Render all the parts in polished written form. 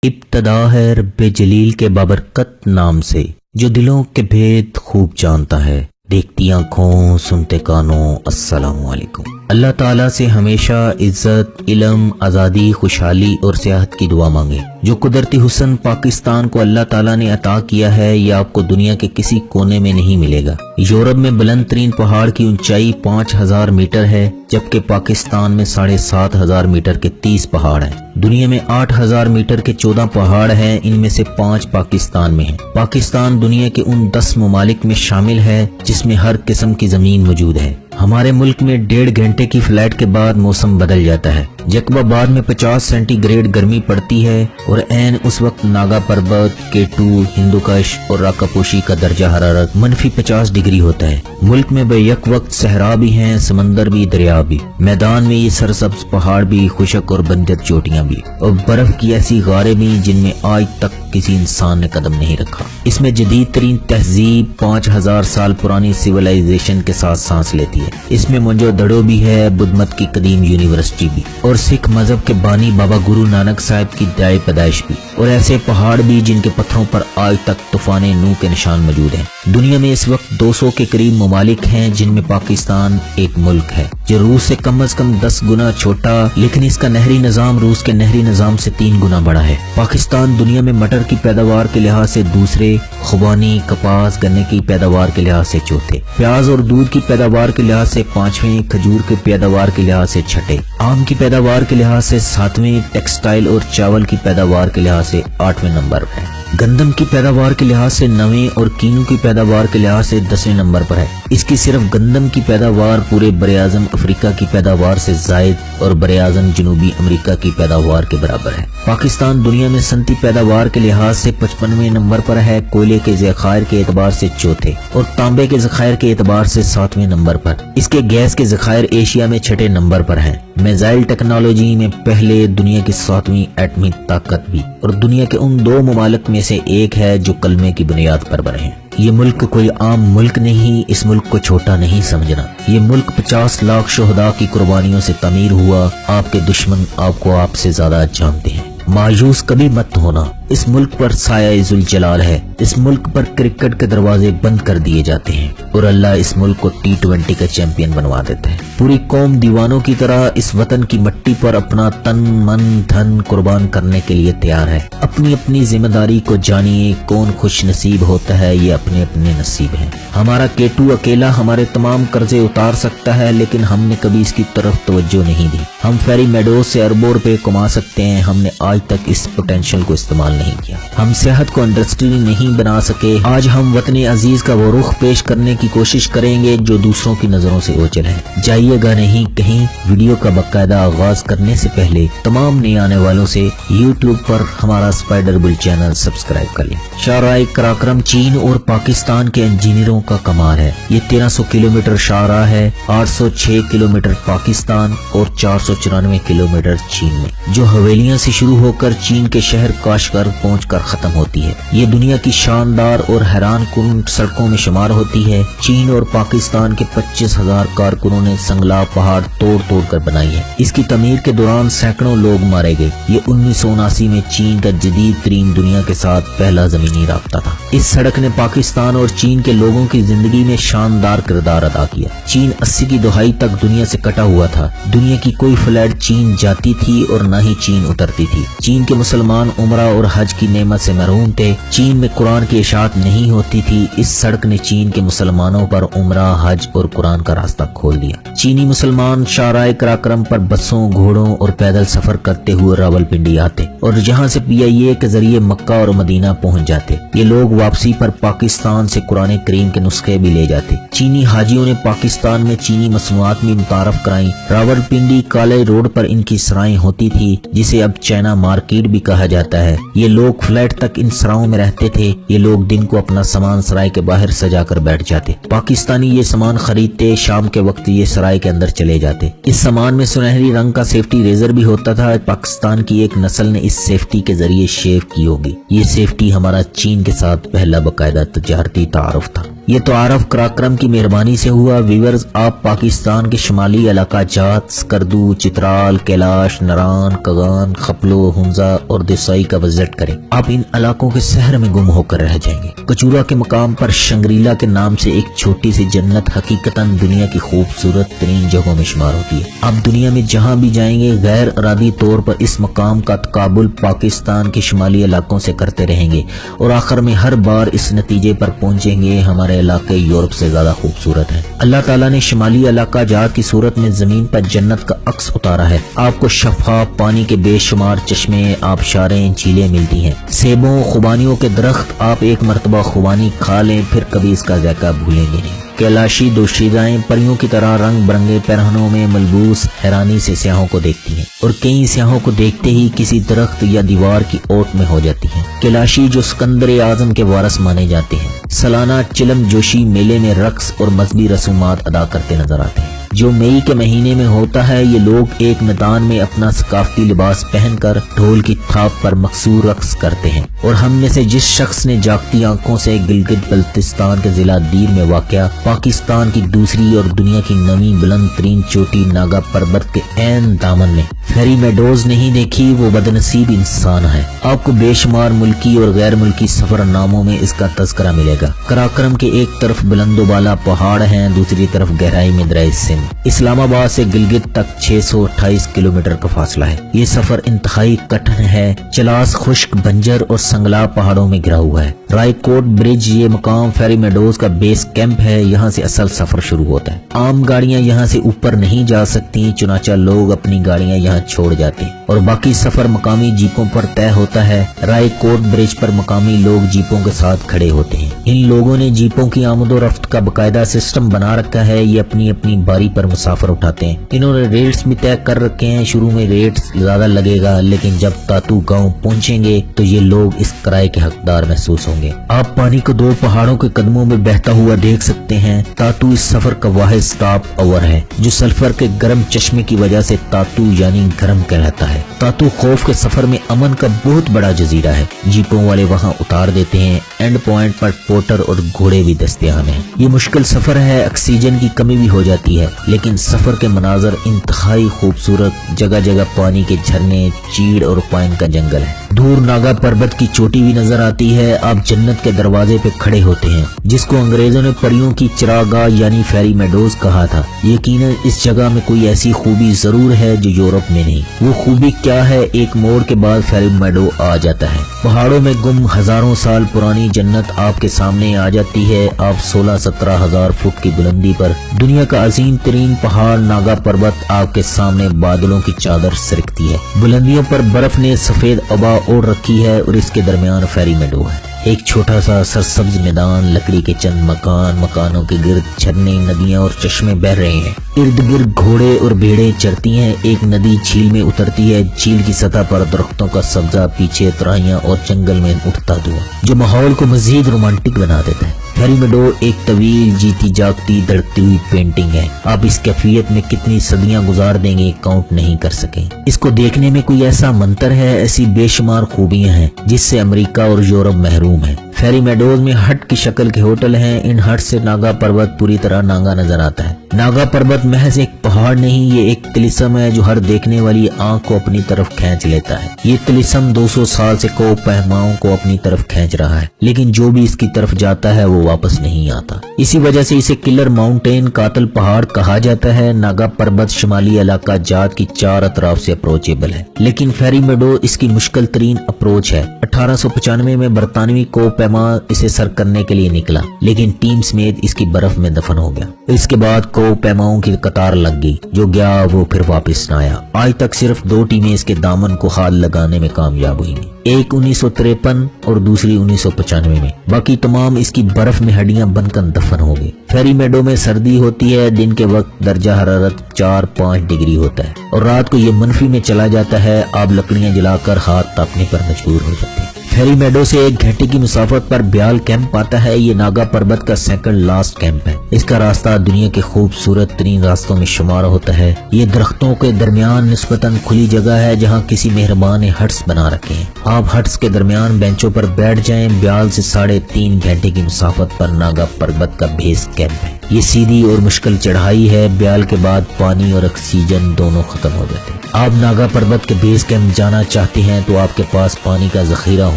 ابتدا ہے رب جلیل کے بابرکت نام سے، جو دلوں کے بھید خوب جانتا ہے، دیکھتی آنکھوں سنتے کانوں۔ السلام علیکم۔ اللہ تعالیٰ سے ہمیشہ عزت، علم، آزادی، خوشحالی اور صحت کی دعا مانگیں۔ جو قدرتی حسن پاکستان کو اللہ تعالیٰ نے عطا کیا ہے، یہ آپ کو دنیا کے کسی کونے میں نہیں ملے گا۔ یورپ میں بلند ترین پہاڑ کی اونچائی 5000 میٹر ہے، جبکہ پاکستان میں 7500 میٹر کے 30 پہاڑ ہیں۔ دنیا میں 8000 میٹر کے 14 پہاڑ ہیں، ان میں سے 5 پاکستان میں ہیں۔ پاکستان دنیا کے ان 10 ممالک میں شامل ہے جس میں ہر قسم کی زمین موجود ہے۔ ہمارے ملک میں 1.5 گھنٹے کی فلائٹ کے بعد موسم بدل جاتا ہے۔ جقبہ آباد میں 50 سینٹی گریڈ گرمی پڑتی ہے اور عین اس وقت ناگا پربت، کیٹو، ہندوکش اور راکا پوشی کا درجہ حرارت -50 ڈگری ہوتا ہے۔ ملک میں بے یک وقت صحرا بھی ہیں، سمندر بھی، دریا بھی۔ میدان میں یہ سرسبز پہاڑ بھی، خشک اور بنجر چوٹیاں بھی، اور برف کی ایسی غاریں بھی جن میں آج تک کسی انسان نے قدم نہیں رکھا۔ اس میں جدید ترین تہذیب 5000 سال پرانی سویلائزیشن کے ساتھ سانس لیتی ہے۔ اس میں منجو دڑو بھی ہے، بدھ مت کی قدیم یونیورسٹی بھی، اور سکھ مذہب کے بانی بابا گرو نانک صاحب کی جائے پیدائش بھی، اور ایسے پہاڑ بھی جن کے پتھروں پر آج تک طوفان نوح کے نشان موجود ہیں۔ دنیا میں اس وقت 200 کے قریب ممالک ہیں، جن میں پاکستان ایک ملک ہے جو روس سے کم از کم 10 گنا چھوٹا، لیکن اس کا نہری نظام روس کے نہری نظام سے 3 گنا بڑا ہے۔ پاکستان دنیا میں مٹر کی پیداوار کے لحاظ سے دوسرے، خوبانی، کپاس، گنے کی پیداوار کے لحاظ سے چوتھے، پیاز اور دودھ کی پیداوار کے لحاظ سے 5ویں، کھجور کی پیداوار کے لحاظ سے 6، آم کی پیداوار کے لحاظ سے 7ویں، ٹیکسٹائل اور چاول کی پیداوار کے لحاظ سے 8ویں نمبر پر ہے۔ گندم کی پیداوار کے لحاظ سے 9ویں اور کینو کی پیداوار کے لحاظ سے 10ویں نمبر پر ہے۔ اس کی صرف گندم کی پیداوار پورے براعظم افریقہ کی پیداوار سے زائد اور براعظم جنوبی امریکہ کی پیداوار کے برابر ہے۔ پاکستان دنیا میں صنعتی پیداوار کے لحاظ سے 55ویں نمبر پر ہے، کوئلے کے ذخائر کے اعتبار سے چوتھے اور تانبے کے ذخائر کے اعتبار سے 7ویں نمبر پر۔ اس کے گیس کے ذخائر ایشیا میں 6 نمبر پر ہیں۔ میزائل ٹیکنالوجی میں پہلے، دنیا کی 7ویں ایٹمی طاقت بھی، اور دنیا کے ان 2 ممالک میں سے ایک ہے جو کلمے کی بنیاد پر بنے ہیں۔ یہ ملک کوئی عام ملک نہیں، اس ملک کو چھوٹا نہیں سمجھنا۔ یہ ملک 50 لاکھ شہداء کی قربانیوں سے تعمیر ہوا۔ آپ کے دشمن آپ کو آپ سے زیادہ جانتے ہیں۔ مایوس کبھی مت ہونا، اس ملک پر سایہ ذوالجلال ہے۔ اس ملک پر کرکٹ کے دروازے بند کر دیے جاتے ہیں اور اللہ اس ملک کو T20 کا چیمپئن بنوا دیتا ہے۔ پوری قوم دیوانوں کی طرح اس وطن کی مٹی پر اپنا تن، من، دھن قربان کرنے کے لیے تیار ہے۔ اپنی اپنی ذمہ داری کو جانیے، کون خوش نصیب ہوتا ہے، یہ اپنے اپنے نصیب ہیں۔ ہمارا کیٹو اکیلا ہمارے تمام قرضے اتار سکتا ہے، لیکن ہم نے کبھی اس کی طرف توجہ نہیں دی۔ ہم فیری میڈوز سے اربوں روپے کما سکتے ہیں، ہم نے آج تک اس پوٹینشل کو استعمال نہیں کیا۔ ہم صحت کو انڈسٹری نہیں بنا سکے۔ آج ہم وطن عزیز کا وہ رخ پیش کرنے کی کوشش کریں گے جو دوسروں کی نظروں سے اوجھل ہے۔ جائیے گا نہیں کہیں۔ ویڈیو کا باقاعدہ آغاز کرنے سے پہلے تمام نئے آنے والوں سے YouTube پر ہمارا اسپائڈر بل چینل سبسکرائب کر لیں۔ شاہراہ قراقرم چین اور پاکستان کے انجینئروں کا کمال ہے۔ یہ 1300 کلومیٹر شاہراہ ہے، 806 کلومیٹر پاکستان اور 494 کلومیٹر چین میں، جو حویلیاں سے شروع ہو کر چین کے شہر کاشغر پہنچ کر ختم ہوتی ہے۔ یہ دنیا کی شاندار اور حیران کن سڑکوں میں شمار ہوتی ہے۔ چین اور پاکستان کے 25,000 کارکنوں نے سنگلا پہاڑ توڑ توڑ کر بنائی ہے۔ اس کی تعمیر کے دوران سینکڑوں لوگ مارے گئے۔ یہ 1979 میں چین کا جدید ترین دنیا کے ساتھ پہلا زمینی رابطہ تھا۔ اس سڑک نے پاکستان اور چین کے لوگوں کی زندگی میں شاندار کردار ادا کیا۔ چین 80 کی دہائی تک دنیا سے کٹا ہوا تھا۔ دنیا کی کوئی فلائٹ چین جاتی تھی اور نہ ہی چین اترتی تھی۔ چین کے مسلمان عمرہ اور حج کی نعمت سے محروم تھے۔ چین میں قرآن کی اشاعت نہیں ہوتی تھی۔ اس سڑک نے چین کے مسلمانوں پر عمرہ، حج اور قرآن کا راستہ کھول دیا۔ چینی مسلمان شاہراہ قراقرم پر بسوں، گھوڑوں اور پیدل سفر کرتے ہوئے راولپنڈی آتے اور جہاں سے PIA کے ذریعے مکہ اور مدینہ پہنچ جاتے۔ یہ لوگ واپسی پر پاکستان سے قرآن کریم کے نسخے بھی لے جاتے۔ چینی حاجیوں نے پاکستان میں چینی مصنوعات بھی متعارف کرائیں۔ راولپنڈی کالے روڈ پر ان کی سرائیں ہوتی تھی، جسے اب چائنا مارکیٹ بھی کہا جاتا ہے۔ یہ لوگ فلیٹ تک ان سراؤں میں رہتے تھے۔ یہ لوگ دن کو اپنا سامان سرائے کے باہر سجا کر بیٹھ جاتے۔ پاکستانی یہ سامان خریدتے، شام کے وقت یہ سرائے کے اندر چلے جاتے۔ اس سامان میں سنہری رنگ کا سیفٹی ریزر بھی ہوتا تھا۔ پاکستان کی ایک نسل نے اس سیفٹی کے ذریعے شیو کی ہوگی۔ یہ سیفٹی ہمارا چین کے ساتھ پہلا باقاعدہ تجارتی تعارف تھا۔ یہ تو عارف کراکرم کی مہربانی سے ہوا۔ ویورز، آپ پاکستان کے شمالی علاقہ جات سکردو، چترال، کیلاش، نران، کغان، خپلو، ہنزا اور دیسائی کا وزٹ کریں۔ آپ ان علاقوں کے سحر میں گم ہو کر رہ جائیں گے۔ کچورا کے مقام پر شنگریلا کے نام سے ایک چھوٹی سی جنت حقیقتاً دنیا کی خوبصورت ترین جگہوں میں شمار ہوتی ہے۔ آپ دنیا میں جہاں بھی جائیں گے غیر ارادی طور پر اس مقام کا تقابل پاکستان کے شمالی علاقوں سے کرتے رہیں گے اور آخر میں ہر بار اس نتیجے پر پہنچیں گے ہمارے علاقے یورپ سے زیادہ خوبصورت ہے۔ اللہ تعالیٰ نے شمالی علاقہ جات کی صورت میں زمین پر جنت کا عکس اتارا ہے۔ آپ کو شفاف پانی کے بے شمار چشمے، آبشاریں، جھیلیں ملتی ہیں، سیبوں، خوبانیوں کے درخت۔ آپ ایک مرتبہ خوبانی کھا لیں پھر کبھی اس کا ذائقہ بھولیں گے نہیں۔ کیلاشی دوشیزائیں پریوں کی طرح رنگ برنگے پہنوں میں ملبوس حیرانی سے سیاحوں کو دیکھتی ہیں اور کئی سیاحوں کو دیکھتے ہی کسی درخت یا دیوار کی اوٹ میں ہو جاتی ہیں۔ کیلاشی جو سکندر اعظم کے وارث مانے جاتے ہیں، سالانہ چلم جوشی میلے میں رقص اور مذہبی رسومات ادا کرتے نظر آتے ہیں جو مئی کے مہینے میں ہوتا ہے۔ یہ لوگ ایک میدان میں اپنا ثقافتی لباس پہن کر ڈھول کی تھاپ پر مقصور رقص کرتے ہیں، اور ہم میں سے جس شخص نے جاگتی آنکھوں سے گلگت بلتستان کے ضلع دیر میں واقع پاکستان کی دوسری اور دنیا کی نویں بلند ترین چوٹی ناگا پربت کے عین دامن میں فیری میڈوز نہیں دیکھی، وہ بدنصیب انسان ہے۔ آپ کو بے شمار ملکی اور غیر ملکی سفر ناموں میں اس کا تذکرہ ملے گا۔ کراکرم کے ایک طرف بلند و بالا پہاڑ ہیں، دوسری طرف گہرائی میں دریا سندھ۔ اسلام آباد سے گلگت تک 628 کلومیٹر کا فاصلہ ہے۔ یہ سفر انتہائی کٹھن ہے، چلاس خشک بنجر اور سنگلا پہاڑوں میں گھرا ہوا ہے۔ رائے کوٹ برج یہ مقام فیری میڈوز کا بیس کیمپ ہے، یہاں سے اصل سفر شروع ہوتا ہے۔ عام گاڑیاں یہاں سے اوپر نہیں جا سکتی، چنانچہ لوگ اپنی گاڑیاں یہاں چھوڑ جاتے ہیں اور باقی سفر مقامی جیپوں پر طے ہوتا ہے۔ رائے کوٹ برج پر مقامی لوگ جیپوں کے ساتھ کھڑے ہوتے ہیں۔ ان لوگوں نے جیپوں کی آمد و رفت کا باقاعدہ سسٹم بنا رکھا ہے، یہ اپنی اپنی باری پر مسافر اٹھاتے ہیں۔ انہوں نے ریٹس بھی طے کر رکھے ہیں، شروع میں ریٹس زیادہ لگے گا لیکن جب تاتو گاؤں پہنچیں گے تو یہ لوگ اس کرائے کے حقدار محسوس ہوں گے۔ آپ پانی کو دو پہاڑوں کے قدموں میں بہتا ہوا دیکھ سکتے ہیں۔ تاتو اس سفر کا واحد سٹاپ اوور ہے جو سلفر کے گرم چشمے کی وجہ سے تاتو یعنی گرم کہلاتا ہے۔ تاتو خوف کے سفر میں امن کا بہت بڑا جزیرہ ہے، جیپوں والے وہاں اتار دیتے ہیں۔ اینڈ پوائنٹ پر پورٹر اور گھوڑے بھی دستیاب ہیں۔ یہ مشکل سفر ہے، آکسیجن کی کمی بھی ہو جاتی ہے لیکن سفر کے مناظر انتہائی خوبصورت، جگہ جگہ پانی کے جھرنے، چیڑ اور پائن کا جنگل ہے۔ دور ناگا پربت کی چوٹی بھی نظر آتی ہے۔ آپ جنت کے دروازے پہ کھڑے ہوتے ہیں جس کو انگریزوں نے پریوں کی چراگاہ یعنی فیری میڈوز کہا تھا۔ یقیناً اس جگہ میں کوئی ایسی خوبی ضرور ہے جو یورپ میں نہیں۔ وہ خوبی کیا ہے؟ ایک موڑ کے بعد فیری میڈو آ جاتا ہے، پہاڑوں میں گم ہزاروں سال پرانی جنت آپ کے سامنے آ جاتی ہے۔ آپ 16-17 ہزار فٹ کی بلندی پر دنیا کا عظیم ترین پہاڑ ناگا پربت آپ کے سامنے بادلوں کی چادر سرکتی ہے۔ بلندیوں پر برف نے سفید ابا اوڑھ رکھی ہے اور اس کے درمیان فیری میڈو ہے، ایک چھوٹا سا سرسبز میدان، لکڑی کے چند مکان، مکانوں کے گرد جھرنے، ندیاں اور چشمے بہہ رہے ہیں۔ ارد گرد گھوڑے اور بھیڑیں چرتی ہیں۔ ایک ندی جھیل میں اترتی ہے، جھیل کی سطح پر درختوں کا سبزہ، پیچھے تراہیاں اور جنگل میں اٹھتا دھواں جو ماحول کو مزید رومانٹک بنا دیتا ہے۔ فیری میڈو ایک طویل، جیتی جاگتی، دھڑکتی ہوئی پینٹنگ ہے۔ آپ اس کیفیت میں کتنی صدیاں گزار دیں گے کاؤنٹ نہیں کر سکیں۔ اس کو دیکھنے میں کوئی ایسا منتر ہے، ایسی بے شمار خوبیاں ہیں جس سے امریکہ اور یورپ محروم ہے۔ فیری میڈوز میں ہٹ کی شکل کے ہوٹل ہیں، ان ہٹ سے ناگا پربت پوری طرح ناگا نظر آتا ہے۔ ناگا پربت محض ایک پہاڑ نہیں، یہ ایک طلسم ہے جو ہر دیکھنے والی آنکھ کو اپنی طرف کھینچ لیتا ہے۔ یہ طلسم 200 سال سے کو پہماؤں کو اپنی طرف کھینچ رہا ہے لیکن جو بھی اس کی طرف جاتا ہے وہ واپس نہیں آتا۔ اسی وجہ سے اسے کلر ماؤنٹین، قاتل پہاڑ کہا جاتا ہے۔ ناگا پربت شمالی علاقہ جات کی چار اطراف سے اپروچیبل ہے لیکن فیری میڈو اس کی مشکل ترین اپروچ ہے۔ 1895 میں برطانوی کو پیما اسے سر کرنے کے لیے نکلا لیکن ٹیم سمیت اس کی برف میں دفن ہو گیا۔ اس کے بعد کو پیماؤں کی قطار لگ گئی، جو گیا وہ پھر واپس نہ آیا۔ آج تک صرف 2 ٹیمیں اس کے دامن کو ہاتھ لگانے میں کامیاب ہوئی ہیں، ایک 1953 اور دوسری 1995 میں۔ باقی تمام اس کی برف میں ہڈیاں بن کر دفن ہو گئی۔ فیری میڈو میں سردی ہوتی ہے، دن کے وقت درجہ حرارت 4-5 ڈگری ہوتا ہے اور رات کو یہ منفی میں چلا جاتا ہے۔ آپ لکڑیاں جلا کر ہاتھ تاپنے پر مجبور ہو جاتے ہیں۔ فیری میڈو سے 1 گھنٹے کی مسافت پر بیال کیمپ آتا ہے۔ یہ ناگا پربت کا سیکنڈ لاسٹ کیمپ ہے۔ اس کا راستہ دنیا کے خوبصورت ترین راستوں میں شمار ہوتا ہے۔ یہ درختوں کے درمیان نسبتاً کھلی جگہ ہے جہاں کسی مہربان نے ہٹس بنا رکھے ہیں۔ آپ ہٹس کے درمیان بینچوں پر بیٹھ جائیں۔ بیال سے 3.5 گھنٹے کی مسافت پر ناگا پربت کا بیس کیمپ ہے۔ یہ سیدھی اور مشکل چڑھائی ہے۔ بیال کے بعد پانی اور آکسیجن دونوں ختم ہو جاتے ہیں۔ آپ ناگا پربت کے بیس کیمپ جانا چاہتے ہیں تو آپ کے پاس پانی کا ذخیرہ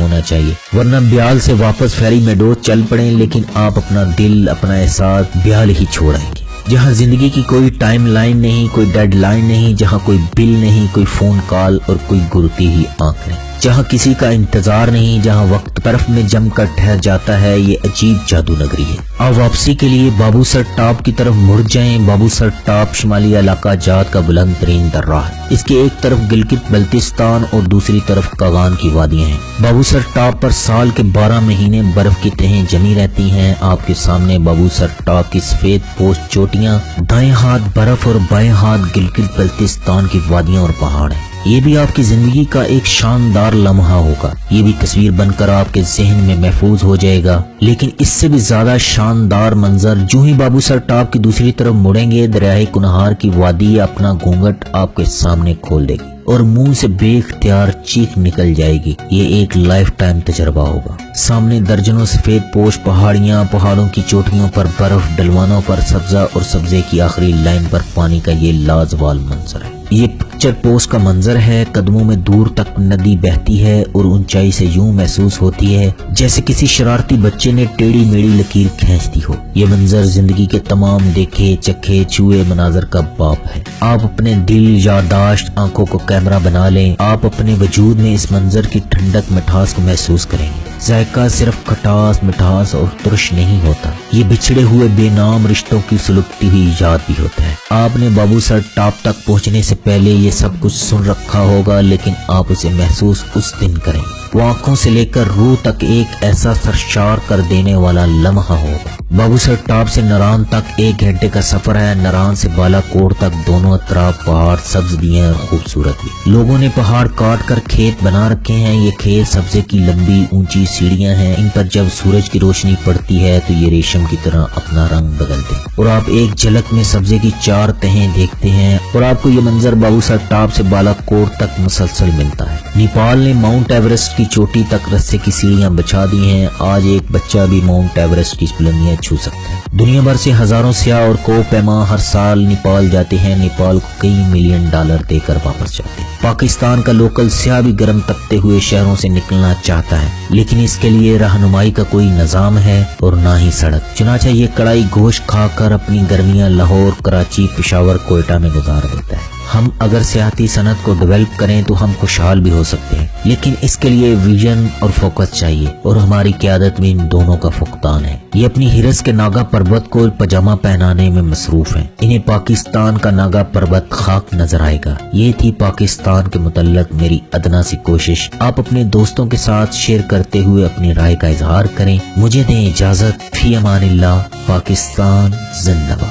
ہونا چاہیے، ورنہ بیال سے واپس فیری میڈو چل پڑیں، لیکن آپ اپنا دل، اپنا احساس بیال ہی چھوڑیں گے، جہاں زندگی کی کوئی ٹائم لائن نہیں، کوئی ڈیڈ لائن نہیں، جہاں کوئی بل نہیں، کوئی فون کال اور کوئی گرتی ہی آنکھ نہیں، جہاں کسی کا انتظار نہیں، جہاں وقت برف میں جم کر ٹھہر جاتا ہے۔ یہ عجیب جادو نگری ہے۔ آپ واپسی کے لیے بابو سر ٹاپ کی طرف مڑ جائیں۔ بابو سر ٹاپ شمالی علاقہ جات کا بلند ترین درہ ہے۔ اس کے ایک طرف گلگت بلتستان اور دوسری طرف کاغان کی وادیاں ہیں۔ بابو سر ٹاپ پر سال کے 12 مہینے برف کی تہیں جمی رہتی ہیں۔ آپ کے سامنے بابو سر ٹاپ کی سفید پوش چوٹیاں، دائیں ہاتھ برف اور بائیں ہاتھ گلگت بلتستان کی وادیاں اور پہاڑ ہیں۔ یہ بھی آپ کی زندگی کا ایک شاندار لمحہ ہوگا۔ یہ بھی تصویر بن کر آپ کے ذہن میں محفوظ ہو جائے گا۔ لیکن اس سے بھی زیادہ شاندار منظر جو ہی بابو سر ٹاپ کی دوسری طرف مڑیں گے، دریائے کنہار کی وادی اپنا گھونگھٹ آپ کے سامنے کھول دے گی اور منہ سے بے اختیار چیخ نکل جائے گی۔ یہ ایک لائف ٹائم تجربہ ہوگا۔ سامنے درجنوں سفید پوش پہاڑیاں، پہاڑوں کی چوٹیوں پر برف، ڈلوانوں پر سبزہ اور سبزے کی آخری لائن پر پانی کا یہ لازوال منظر ہے۔ یہ پکچر پوسٹ کا منظر ہے۔ قدموں میں دور تک ندی بہتی ہے اور اونچائی سے یوں محسوس ہوتی ہے جیسے کسی شرارتی بچے نے ٹیڑھی میڑھی لکیر کھینچ دی ہو۔ یہ منظر زندگی کے تمام دیکھے چکھے چھوئے مناظر کا باپ ہے۔ آپ اپنے دل، یادداشت، آنکھوں کو کیمرہ بنا لیں۔ آپ اپنے وجود میں اس منظر کی ٹھنڈک مٹھاس کو محسوس کریں گے۔ ذائقہ صرف کھٹاس، مٹھاس اور ترش نہیں ہوتا، یہ بچھڑے ہوئے بے نام رشتوں کی سلگتی ہوئی یاد بھی ہوتا ہے۔ آپ نے بابو سر ٹاپ تک پہنچنے سے پہلے یہ سب کچھ سن رکھا ہوگا، لیکن آپ اسے محسوس اس دن کریں گے۔ وہ آنکھوں سے لے کر روح تک ایک ایسا سرشار کر دینے والا لمحہ ہوگا۔ بابو سر ٹاپ سے نران تک 1 گھنٹے کا سفر ہے۔ نران سے بالا کوٹ تک دونوں اطراف پہاڑ، سبز بھی ہیں اور خوبصورت بھی۔ لوگوں نے پہاڑ کاٹ کر کھیت بنا رکھے ہیں۔ یہ کھیت سبزے کی لمبی اونچی سیڑھیاں ہیں۔ ان پر جب سورج کی روشنی پڑتی ہے تو یہ ریشم کی طرح اپنا رنگ بدلتے ہیں اور آپ ایک جھلک میں سبزے کی 4 تہیں دیکھتے ہیں اور آپ کو یہ منظر بابو سر ٹاپ سے بالا کوٹ تک مسلسل ملتا ہے۔ نیپال نے ماؤنٹ ایورسٹ کی چوٹی تک رسے کی سیڑھیاں بچھا دی ہیں۔ آج ایک بچہ بھی ماؤنٹ ایورسٹ کی بلندیاں چھو سکتا ہے۔ دنیا بھر سے ہزاروں سیاح اور کوہ پیما ہر سال نیپال جاتے ہیں۔ نیپال کو کئی $ملین دے کر واپس جاتے ہیں۔ پاکستان کا لوکل سیاح بھی گرم تپتے ہوئے شہروں سے نکلنا چاہتا ہے، لیکن اس کے لیے رہنمائی کا کوئی نظام ہے اور نہ ہی سڑک۔ چنانچہ یہ کڑائی گوشت کھا کر اپنی گرمیاں لاہور، کراچی، پشاور، کوئٹہ میں گزار دیتا ہے۔ ہم اگر سیاحتی صنعت کو ڈیولپ کریں تو ہم خوشحال بھی ہو سکتے ہیں، لیکن اس کے لیے ویژن اور فوکس چاہیے، اور ہماری قیادت میں ان دونوں کا فقدان ہے۔ یہ اپنی ہرس کے ناگا پربت کو پاجامہ پہنانے میں مصروف ہیں۔ انہیں پاکستان کا ناگا پربت خاک نظر آئے گا۔ یہ تھی پاکستان کے متعلق میری ادنا سی کوشش۔ آپ اپنے دوستوں کے ساتھ شیئر کرتے ہوئے اپنی رائے کا اظہار کریں۔ مجھے دیں اجازت۔ فی امان اللہ۔ پاکستان زندہ باد۔